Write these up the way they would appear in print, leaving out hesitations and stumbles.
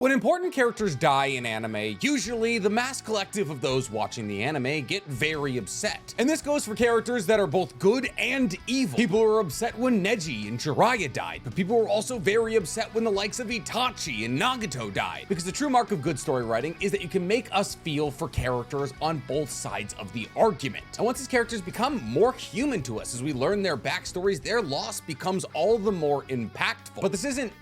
When important characters die in anime, usually the mass collective of those watching the anime get very upset. And this goes for characters that are both good and evil. People were upset when Neji and Jiraiya died, but people were also very upset when the likes of Itachi and Nagato died. Because the true mark of good story writing is that you can make us feel for characters on both sides of the argument. And once these characters become more human to us as we learn their backstories, their loss becomes all the more impactful. But this isn't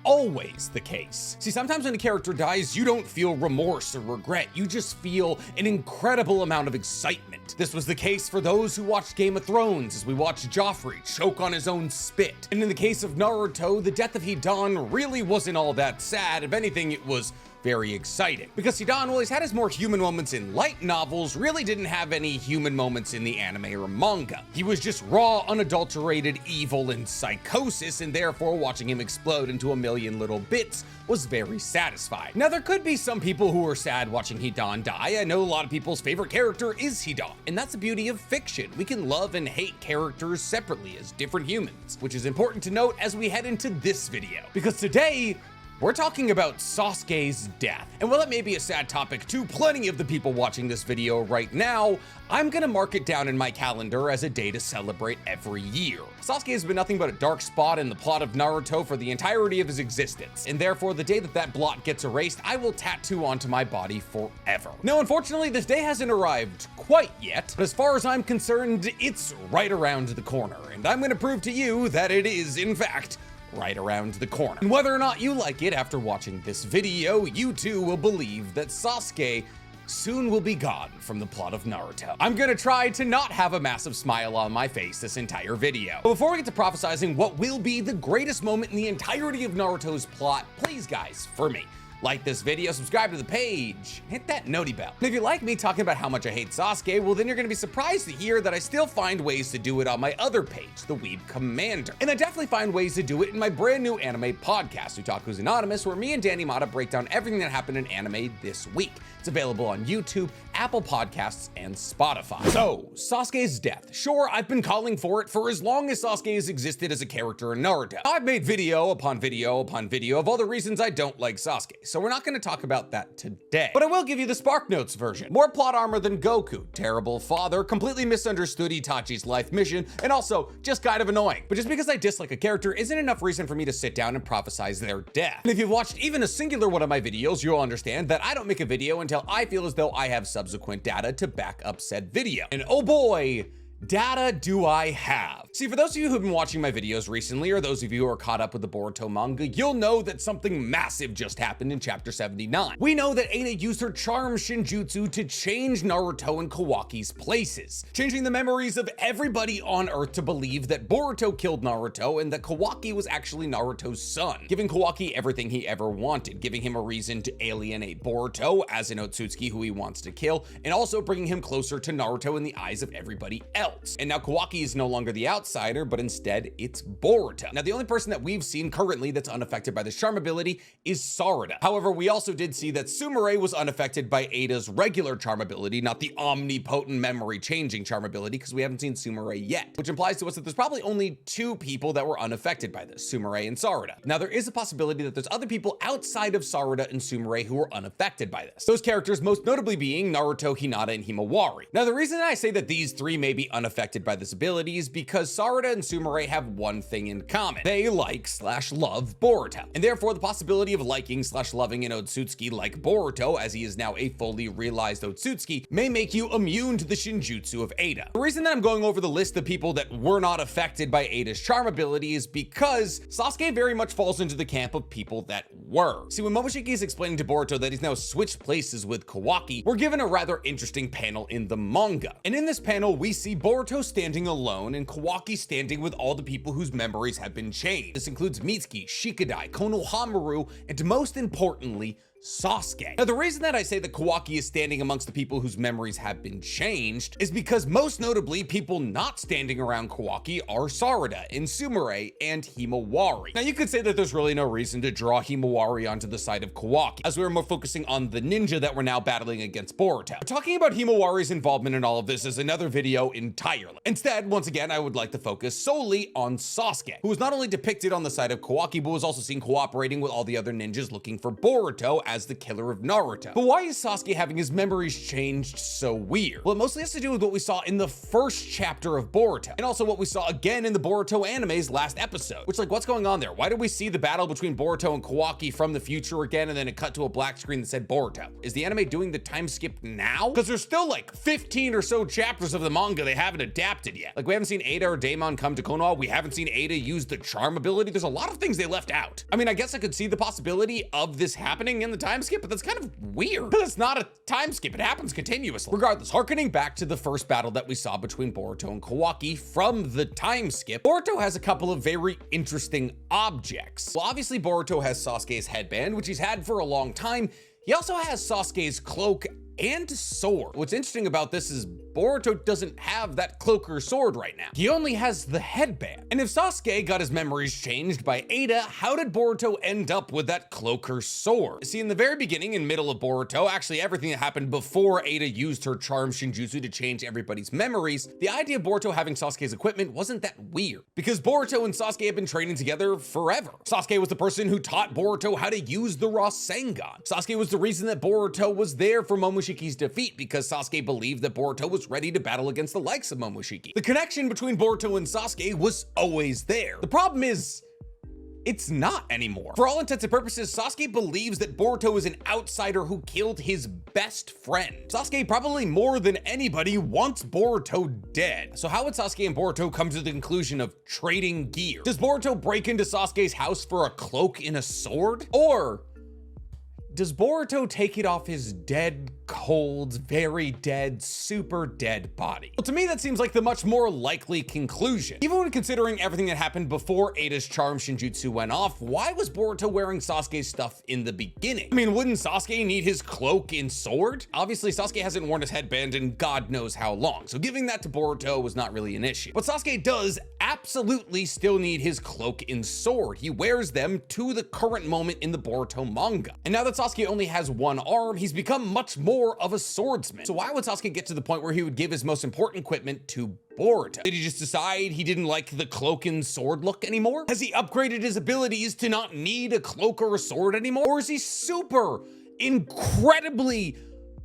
always the case. See, sometimes when a character dies, you don't feel remorse or regret. You just feel an incredible amount of excitement. This was the case for those who watched Game of Thrones as we watched Joffrey choke on his own spit. And in the case of Naruto, the death of Hidan really wasn't all that sad. If anything, it was very exciting. Because Hidan, while he's had his more human moments in light novels, really didn't have any human moments in the anime or manga. He was just raw, unadulterated evil and psychosis, and therefore watching him explode into a million little bits was very satisfying. Now, there could be some people who are sad watching Hidan die. I know a lot of people's favorite character is Hidan, and that's the beauty of fiction. We can love and hate characters separately as different humans, which is important to note as we head into this video. Because today, we're talking about Sasuke's death. And while it may be a sad topic to plenty of the people watching this video right now, I'm gonna mark it down in my calendar as a day to celebrate every year. Sasuke has been nothing but a dark spot in the plot of Naruto for the entirety of his existence, and therefore the day that that blot gets erased, I will tattoo onto my body forever. Now, unfortunately, this day hasn't arrived quite yet, but as far as I'm concerned, it's right around the corner, and I'm gonna prove to you that it is, in fact, right around the corner. And whether or not you like it after watching this video, you too will believe that Sasuke soon will be gone from the plot of Naruto. I'm gonna try to not have a massive smile on my face this entire video. But before we get to prophesizing what will be the greatest moment in the entirety of Naruto's plot, please guys, for me, like this video, subscribe to the page, hit that noti bell. And if you like me talking about how much I hate Sasuke, well then you're gonna be surprised to hear that I still find ways to do it on my other page, The Weeb Commander. And I definitely find ways to do it in my brand new anime podcast, Otaku's Anonymous, where me and Danny Mata break down everything that happened in anime this week. It's available on YouTube, Apple Podcasts, and Spotify. So, Sasuke's death. Sure, I've been calling for it for as long as Sasuke has existed as a character in Naruto. I've made video upon video upon video of all the reasons I don't like Sasuke, so we're not gonna talk about that today. But I will give you the Spark Notes version. More plot armor than Goku, terrible father, completely misunderstood Itachi's life mission, and also just kind of annoying. But just because I dislike a character isn't enough reason for me to sit down and prophesize their death. And if you've watched even a singular one of my videos, you'll understand that I don't make a video until I feel as though I have subsequent data to back up said video. And oh boy, data do I have. See, for those of you who've been watching my videos recently, or those of you who are caught up with the Boruto manga, you'll know that something massive just happened in chapter 79. We know that Ada used her charm Shinjutsu to change Naruto and Kawaki's places, changing the memories of everybody on Earth to believe that Boruto killed Naruto and that Kawaki was actually Naruto's son, giving Kawaki everything he ever wanted, giving him a reason to alienate Boruto as an Otsutsuki who he wants to kill, and also bringing him closer to Naruto in the eyes of everybody else. And now Kawaki is no longer the outsider, but instead it's Boruto. Now, the only person that we've seen currently that's unaffected by this charm ability is Sarada. However, we also did see that Sumire was unaffected by Ada's regular charm ability, not the omnipotent memory changing charm ability, because we haven't seen Sumire yet, which implies to us that there's probably only two people that were unaffected by this, Sumire and Sarada. Now, there is a possibility that there's other people outside of Sarada and Sumire who were unaffected by this. Those characters most notably being Naruto, Hinata, and Himawari. Now, the reason I say that these three may be unaffected by this ability is because Sarada and Sumire have one thing in common. They like/love Boruto. And therefore, the possibility of liking/loving an Otsutsuki like Boruto, as he is now a fully realized Otsutsuki, may make you immune to the Shinjutsu of Ada. The reason that I'm going over the list of people that were not affected by Ada's charm ability is because Sasuke very much falls into the camp of people that were. See, when Momoshiki is explaining to Boruto that he's now switched places with Kawaki, we're given a rather interesting panel in the manga. And in this panel, we see Boruto standing alone and Kawaki standing with all the people whose memories have been changed. This includes Mitsuki, Shikadai, Konohamaru, and most importantly, Sasuke. Now, the reason that I say that Kawaki is standing amongst the people whose memories have been changed is because most notably, people not standing around Kawaki are Sarada, Insumure, and Himawari. Now, you could say that there's really no reason to draw Himawari onto the side of Kawaki, as we're more focusing on the ninja that we're now battling against Boruto. But talking about Himawari's involvement in all of this is another video entirely. Instead, once again, I would like to focus solely on Sasuke, who was not only depicted on the side of Kawaki, but was also seen cooperating with all the other ninjas looking for Boruto as the killer of Naruto. But why is Sasuke having his memories changed so weird? Well, it mostly has to do with what we saw in the first chapter of Boruto, and also what we saw again in the Boruto anime's last episode, which, like, what's going on there? Why did we see the battle between Boruto and Kawaki from the future again, and then it cut to a black screen that said Boruto? Is the anime doing the time skip now? Because there's still like 15 or so chapters of the manga they haven't adapted yet. Like, we haven't seen Ada or Daemon come to Konoha, we haven't seen Ada use the charm ability. There's a lot of things they left out. I mean, I guess I could see the possibility of this happening in the time skip, but that's kind of weird, because it's not a time skip, it happens continuously. Regardless, harkening back to the first battle that we saw between Boruto and Kawaki from the time skip, Boruto has a couple of very interesting objects. Well, obviously Boruto has Sasuke's headband, which he's had for a long time. He also has Sasuke's cloak and sword. What's interesting about this is Boruto doesn't have that cloak or sword right now. He only has the headband. And if Sasuke got his memories changed by Ada, how did Boruto end up with that cloak or sword? See, in the very beginning and middle of Boruto, actually everything that happened before Ada used her charm Shinjutsu to change everybody's memories, the idea of Boruto having Sasuke's equipment wasn't that weird, because Boruto and Sasuke have been training together forever. Sasuke was the person who taught Boruto how to use the Rasengan. Sasuke was the reason that Boruto was there for Momoshiki's defeat, because Sasuke believed that Boruto was ready to battle against the likes of Momoshiki. The connection between Boruto and Sasuke was always there. The problem is, it's not anymore. For all intents and purposes, Sasuke believes that Boruto is an outsider who killed his best friend. Sasuke, probably more than anybody, wants Boruto dead. So how would Sasuke and Boruto come to the conclusion of trading gear? Does Boruto break into Sasuke's house for a cloak and a sword? Or does Boruto take it off his dead, cold, very dead, super dead body? Well, to me, that seems like the much more likely conclusion. Even when considering everything that happened before Ada's charm Shinjutsu went off, why was Boruto wearing Sasuke's stuff in the beginning? I mean, wouldn't Sasuke need his cloak and sword? Obviously, Sasuke hasn't worn his headband in God knows how long, so giving that to Boruto was not really an issue. But Sasuke does absolutely still need his cloak and sword. He wears them to the current moment in the Boruto manga. And now that Sasuke only has one arm, he's become much more of a swordsman. So why would Sasuke get to the point where he would give his most important equipment to Boruto? Did he just decide he didn't like the cloak and sword look anymore? Has he upgraded his abilities to not need a cloak or a sword anymore? Or is he super, incredibly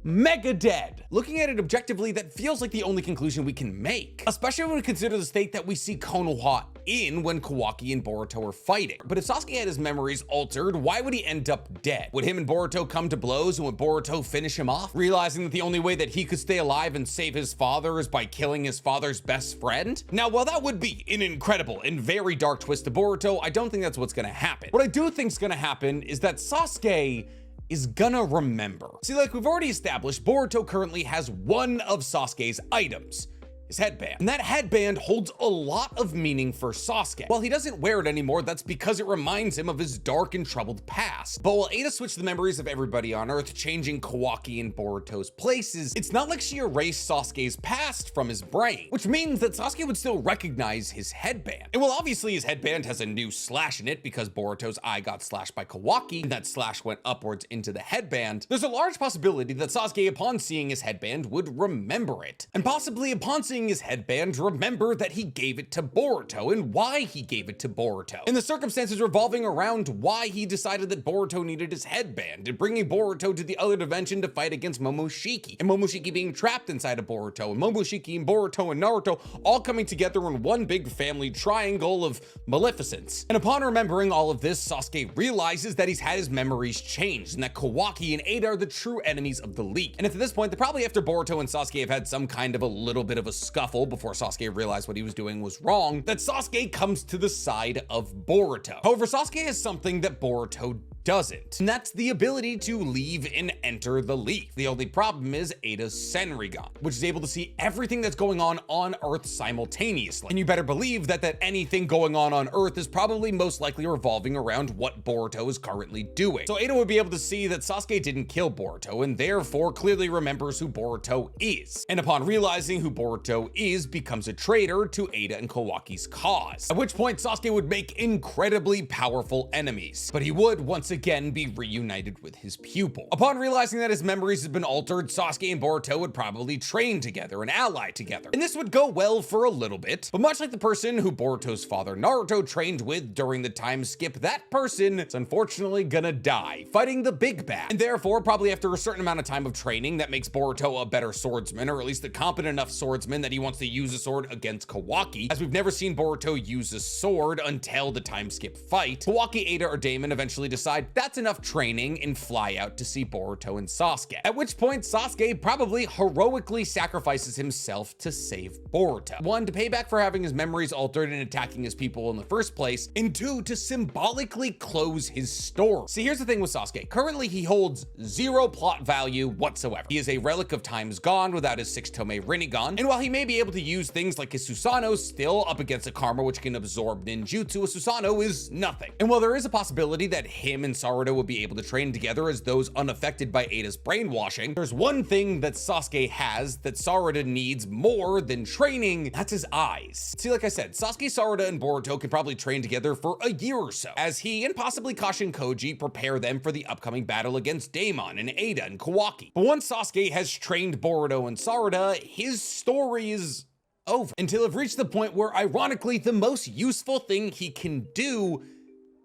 mega dead? Looking at it objectively, that feels like the only conclusion we can make, especially when we consider the state that we see Konoha in when Kawaki and Boruto are fighting. But if Sasuke had his memories altered, why would he end up dead? Would him and Boruto come to blows, and would Boruto finish him off, realizing that the only way that he could stay alive and save his father is by killing his father's best friend? Now, while that would be an incredible and very dark twist to Boruto, I don't think that's what's gonna happen. What I do think is gonna happen is that Sasuke is gonna remember. See, like we've already established, Boruto currently has one of Sasuke's items, his headband. And that headband holds a lot of meaning for Sasuke. While he doesn't wear it anymore, that's because it reminds him of his dark and troubled past. But while Ada switched the memories of everybody on Earth, changing Kawaki and Boruto's places, it's not like she erased Sasuke's past from his brain, which means that Sasuke would still recognize his headband. And while obviously his headband has a new slash in it because Boruto's eye got slashed by Kawaki, and that slash went upwards into the headband, there's a large possibility that Sasuke, upon seeing his headband, would remember it. And possibly upon seeing his headband, remember that he gave it to Boruto and why he gave it to Boruto, and the circumstances revolving around why he decided that Boruto needed his headband, and bringing Boruto to the other dimension to fight against Momoshiki, and Momoshiki being trapped inside of Boruto, and Momoshiki and Boruto and Naruto all coming together in one big family triangle of maleficence. And upon remembering all of this, Sasuke realizes that he's had his memories changed, and that Kawaki and Ada are the true enemies of the League. And at this point, probably after Boruto and Sasuke have had some kind of a little bit of a scuffle before Sasuke realized what he was doing was wrong, that Sasuke comes to the side of Boruto. However, Sasuke has something that Boruto doesn't. And that's the ability to leave and enter the leaf. The only problem is Ada's Senrigan, which is able to see everything that's going on Earth simultaneously. And you better believe that anything going on Earth is probably most likely revolving around what Boruto is currently doing. So Ada would be able to see that Sasuke didn't kill Boruto and therefore clearly remembers who Boruto is. And upon realizing who Boruto is, becomes a traitor to Ada and Kawaki's cause. At which point Sasuke would make incredibly powerful enemies, but he would once again be reunited with his pupil. Upon realizing that his memories had been altered, Sasuke and Boruto would probably train together and ally together. And this would go well for a little bit, but much like the person who Boruto's father Naruto trained with during the time skip, that person is unfortunately gonna die fighting the big bad. And therefore, probably after a certain amount of time of training, that makes Boruto a better swordsman, or at least a competent enough swordsman that he wants to use a sword against Kawaki, as we've never seen Boruto use a sword until the time skip fight. Kawaki, Ada, or Damon eventually decide that's enough training and fly out to see Boruto and Sasuke. At which point, Sasuke probably heroically sacrifices himself to save Boruto. One, to pay back for having his memories altered and attacking his people in the first place, and two, to symbolically close his story. See, here's the thing with Sasuke. Currently, he holds zero plot value whatsoever. He is a relic of times gone without his 6-tome Rinnegan, and while he may be able to use things like his Susanoo, still up against a karma which can absorb ninjutsu, a Susanoo is nothing. And while there is a possibility that him and Sarada would be able to train together as those unaffected by Ada's brainwashing, there's one thing that Sasuke has that Sarada needs more than training, that's his eyes. See, like I said, Sasuke, Sarada, and Boruto could probably train together for a year or so, as he and possibly Kashin Koji prepare them for the upcoming battle against Daemon and Ada and Kawaki. But once Sasuke has trained Boruto and Sarada, his story is over, until it reached the point where, ironically, the most useful thing he can do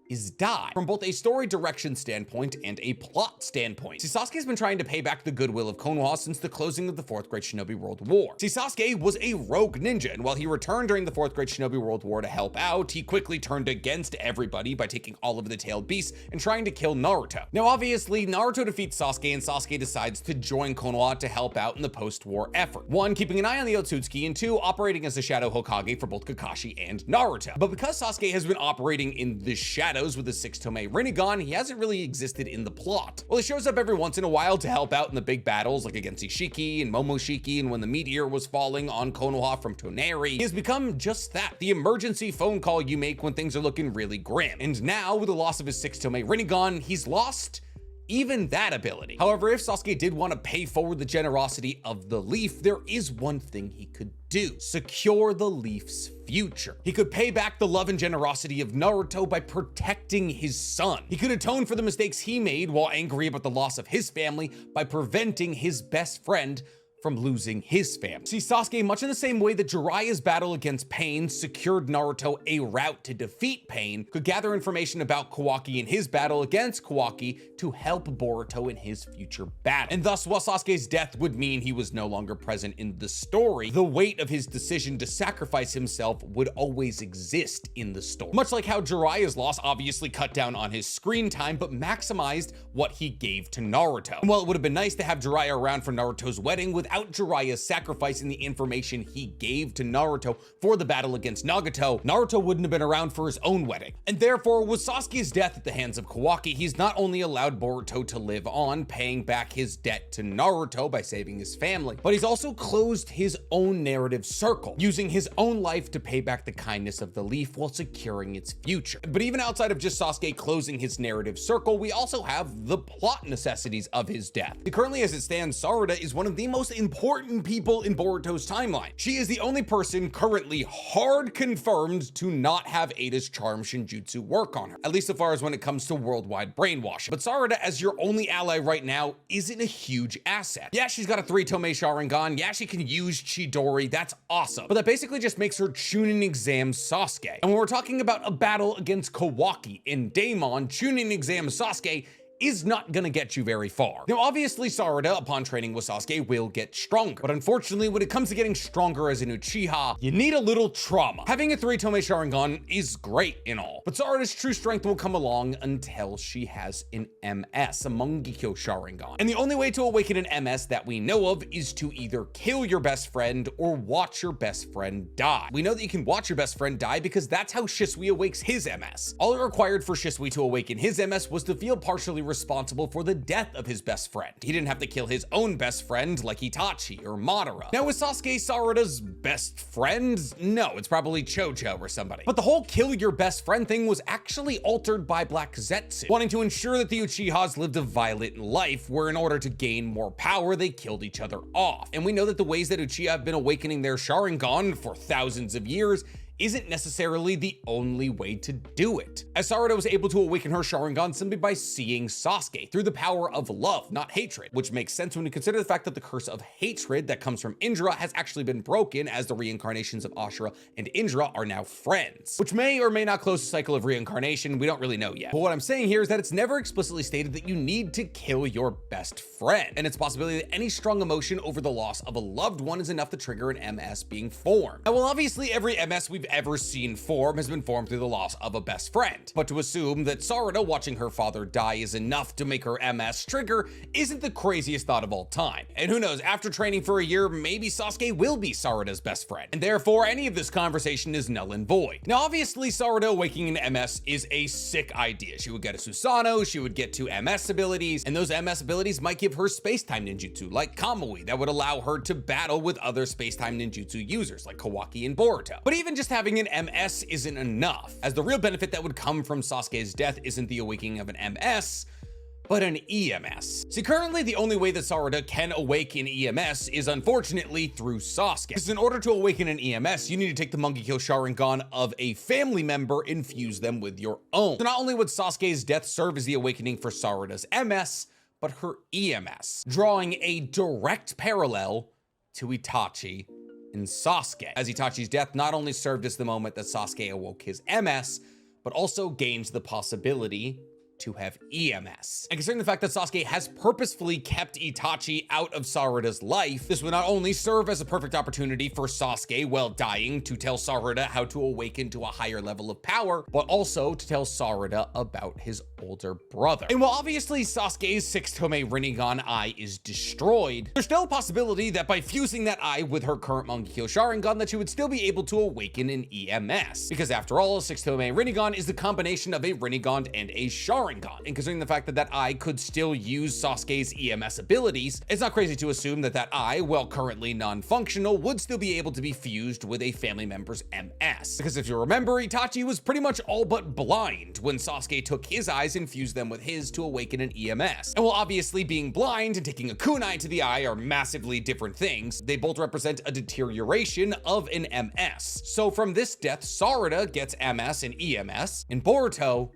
is die, from both a story direction standpoint and a plot standpoint. See, Sasuke's been trying to pay back the goodwill of Konoha since the closing of the Fourth Great Shinobi World War. See, Sasuke was a rogue ninja, and while he returned during the Fourth Great Shinobi World War to help out, he quickly turned against everybody by taking all of the tailed beasts and trying to kill Naruto. Now, obviously, Naruto defeats Sasuke, and Sasuke decides to join Konoha to help out in the post-war effort. One, keeping an eye on the Otsutsuki, and two, operating as a Shadow Hokage for both Kakashi and Naruto. But because Sasuke has been operating in the shadows with the 6-tome Rinnegan, he hasn't really existed in the plot. Well, he shows up every once in a while to help out in the big battles, like against Ishiki and Momoshiki, and when the meteor was falling on Konoha from Toneri. He has become just that, the emergency phone call you make when things are looking really grim. And now, with the loss of his 6-tome Rinnegan, he's lost even that ability. However, if Sasuke did want to pay forward the generosity of the leaf, there is one thing he could do: secure the leaf's future. He could pay back the love and generosity of Naruto by protecting his son. He could atone for the mistakes he made while angry about the loss of his family by preventing his best friend from losing his family. See, Sasuke, much in the same way that Jiraiya's battle against Pain secured Naruto a route to defeat Pain, could gather information about Kawaki and his battle against Kawaki to help Boruto in his future battle. And thus, while Sasuke's death would mean he was no longer present in the story, the weight of his decision to sacrifice himself would always exist in the story. Much like how Jiraiya's loss obviously cut down on his screen time, but maximized what he gave to Naruto. And while it would have been nice to have Jiraiya around for Naruto's wedding, without Jiraiya sacrificing the information he gave to Naruto for the battle against Nagato, Naruto wouldn't have been around for his own wedding. And therefore, with Sasuke's death at the hands of Kawaki, he's not only allowed Boruto to live on, paying back his debt to Naruto by saving his family, but he's also closed his own narrative circle, using his own life to pay back the kindness of the leaf while securing its future. But even outside of just Sasuke closing his narrative circle, we also have the plot necessities of his death. Currently, as it stands, Sarada is one of the most important people in Boruto's timeline. She is the only person currently hard confirmed to not have Ada's charm Shinjutsu work on her, at least so far as when it comes to worldwide brainwashing. But Sarada, as your only ally right now, isn't a huge asset. Yeah, she's got a 3-tome Sharingan. Yeah, she can use Chidori. That's awesome. But that basically just makes her Chunin Exam Sasuke. And when we're talking about a battle against Kawaki and Daemon, Chunin Exam Sasuke is not gonna get you very far. Now, obviously, Sarada, upon training with Sasuke, will get stronger. But unfortunately, when it comes to getting stronger as an Uchiha, you need a little trauma. Having a 3-tome Sharingan is great and all, but Sarada's true strength will come along until she has an MS, a Mangekyo Sharingan. And the only way to awaken an MS that we know of is to either kill your best friend or watch your best friend die. We know that you can watch your best friend die because that's how Shisui awakes his MS. All it required for Shisui to awaken his MS was to feel partially responsible for the death of his best friend. He didn't have to kill his own best friend like Itachi or Madara. Now, is Sasuke Sarada's best friend? No, it's probably Chojo or somebody. But the whole kill your best friend thing was actually altered by Black Zetsu, wanting to ensure that the Uchihas lived a violent life where in order to gain more power, they killed each other off. And we know that the ways that Uchiha have been awakening their Sharingan for thousands of years isn't necessarily the only way to do it, as Sarada was able to awaken her Sharingan simply by seeing Sasuke through the power of love, not hatred, which makes sense when you consider the fact that the curse of hatred that comes from Indra has actually been broken, as the reincarnations of Ashura and Indra are now friends, which may or may not close the cycle of reincarnation. We don't really know yet. But what I'm saying here is that it's never explicitly stated that you need to kill your best friend, and it's a possibility that any strong emotion over the loss of a loved one is enough to trigger an MS being formed. Now, well, obviously every MS we've ever seen form has been formed through the loss of a best friend, but to assume that Sarada watching her father die is enough to make her MS trigger isn't the craziest thought of all time. And who knows, after training for a year, maybe Sasuke will be Sarada's best friend, and therefore any of this conversation is null and void. Now, obviously, Sarada awakening an MS is a sick idea. She would get a Susanoo, she would get 2 MS abilities, and those MS abilities might give her space-time ninjutsu like Kamui that would allow her to battle with other space-time ninjutsu users like Kawaki and Boruto. But even just having an MS isn't enough, as the real benefit that would come from Sasuke's death isn't the awakening of an MS, but an EMS. See, currently the only way that Sarada can awaken EMS is unfortunately through Sasuke. Because in order to awaken an EMS, you need to take the Mangekyo Sharingan of a family member and fuse them with your own. So not only would Sasuke's death serve as the awakening for Sarada's MS, but her EMS, drawing a direct parallel to Itachi and Sasuke, as Itachi's death not only served as the moment that Sasuke awoke his MS, but also gained the possibility to have EMS. And considering the fact that Sasuke has purposefully kept Itachi out of Sarada's life, this would not only serve as a perfect opportunity for Sasuke while dying to tell Sarada how to awaken to a higher level of power, but also to tell Sarada about his older brother. And while obviously Sasuke's 6-tome Rinnegan eye is destroyed, there's still a possibility that by fusing that eye with her current Mangekyo Sharingan that she would still be able to awaken an EMS. Because after all, 6-tome Rinnegan is the combination of a Rinnegan and a Sharingan. And considering the fact that that eye could still use Sasuke's EMS abilities, it's not crazy to assume that that eye, while currently non-functional, would still be able to be fused with a family member's MS. Because if you remember, Itachi was pretty much all but blind when Sasuke took his eyes and fused them with his to awaken an EMS. And while obviously being blind and taking a kunai to the eye are massively different things, they both represent a deterioration of an MS. So from this death, Sarada gets MS and EMS, and Boruto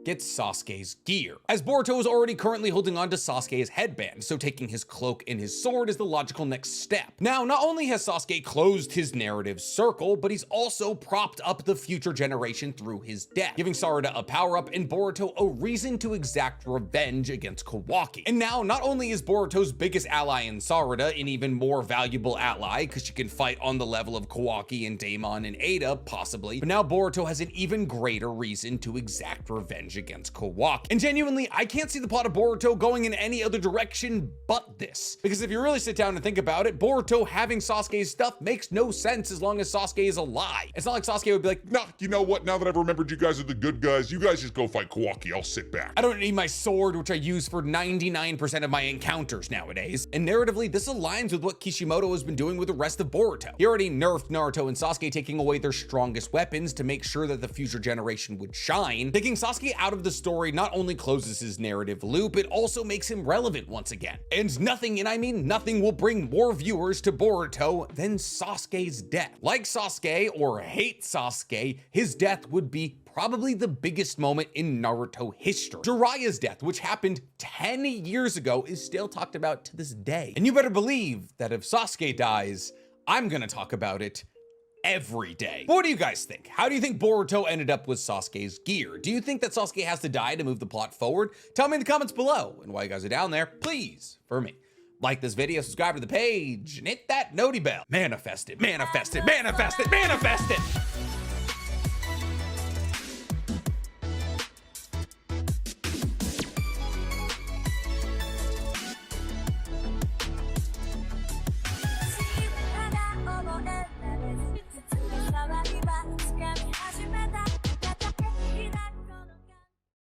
gets Sasuke's gear, as Boruto is already currently holding on to Sasuke's headband, so taking his cloak and his sword is the logical next step. Now, not only has Sasuke closed his narrative circle, but he's also propped up the future generation through his death, giving Sarada a power-up and Boruto a reason to exact revenge against Kawaki. And now, not only is Boruto's biggest ally in Sarada an even more valuable ally, because she can fight on the level of Kawaki and Daemon and Ada, possibly, but now Boruto has an even greater reason to exact revenge against Kawaki. And genuinely, I can't see the plot of Boruto going in any other direction but this. Because if you really sit down and think about it, Boruto having Sasuke's stuff makes no sense as long as Sasuke is alive. It's not like Sasuke would be like, Nah, you know what? Now that I've remembered you guys are the good guys, you guys just go fight Kawaki. I'll sit back. I don't need my sword, which I use for 99% of my encounters nowadays. And narratively, this aligns with what Kishimoto has been doing with the rest of Boruto. He already nerfed Naruto and Sasuke, taking away their strongest weapons to make sure that the future generation would shine. Taking Sasuke out of the story not only closes his narrative loop, it also makes him relevant once again. And nothing, and I mean nothing, will bring more viewers to Boruto than Sasuke's death. Like Sasuke or hate Sasuke, his death would be probably the biggest moment in Naruto history. Jiraiya's death, which happened 10 years ago, is still talked about to this day. And you better believe that if Sasuke dies, I'm gonna talk about it every day. But what do you guys think? How do you think Boruto ended up with Sasuke's gear? Do you think that Sasuke has to die to move the plot forward? Tell me in the comments below. And while you guys are down there, please, for me, like this video, subscribe to the page, and hit that noti bell. Manifest it, manifest it, manifest it, manifest it!